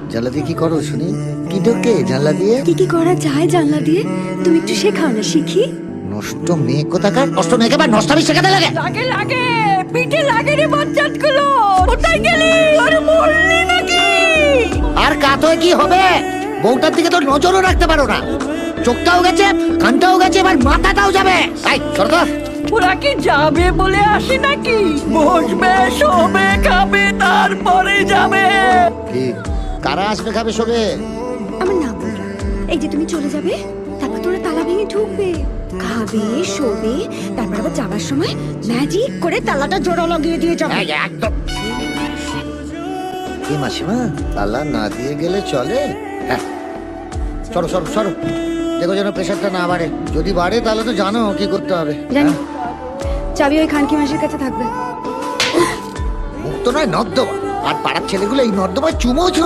জানলা দিয়ে কি করো শুনি? কি ঢোকে জানলা দিয়ে? কি করা যায় জানলা দিয়ে? তুমি একটু শেখাও না, শিখি। নষ্ট মেয়ে কোথাকার, নষ্ট মেয়েকে বা নষ্টামি শেখাতে লাগে। লাগে লাগে, পিঠে লাগে রে বাচ্চাত গুলো। কোথায় গেলি? আরে মরলি নাকি? আর কাত হয়ে কি হবে? বউটার দিকে তো নজরও রাখতে পারো না। চোখটাও গেছে, কানটাও গেছে, এবার মাথাটাও যাবে। তাই সরকার ওরা কি যাবে বলে আসে নাকি? বসবে, শোবে, খাবে, তারপরে যাবে। কি কারা আসবে খাবে শোবে? আমার নাম বলরা। এই যে তুমি চলে যাবে, তারপর তোরা তালা ভেঙে ঢুকবে, খাবে, শোবে, তারপর আবার যাবার সময় ম্যাজিক করে তালাটা জোড়া লাগিয়ে দিয়ে যাবে। একদম। কি মাসিমা, তালা না দিয়ে গেলে চলে? হ্যাঁ, সরো সরো সরো, দেখো যেন প্রেশারটা না বাড়ে। যদি বাড়ে তাহলে তো জানো কি করতে হবে। জানি। চাবি ওই খানকি মাসির কাছে থাকবে। মুক্ত নয় নর্দমা, আর পাড়ার ছেলেগুলো এই নর্দমায় চুমো ছিল।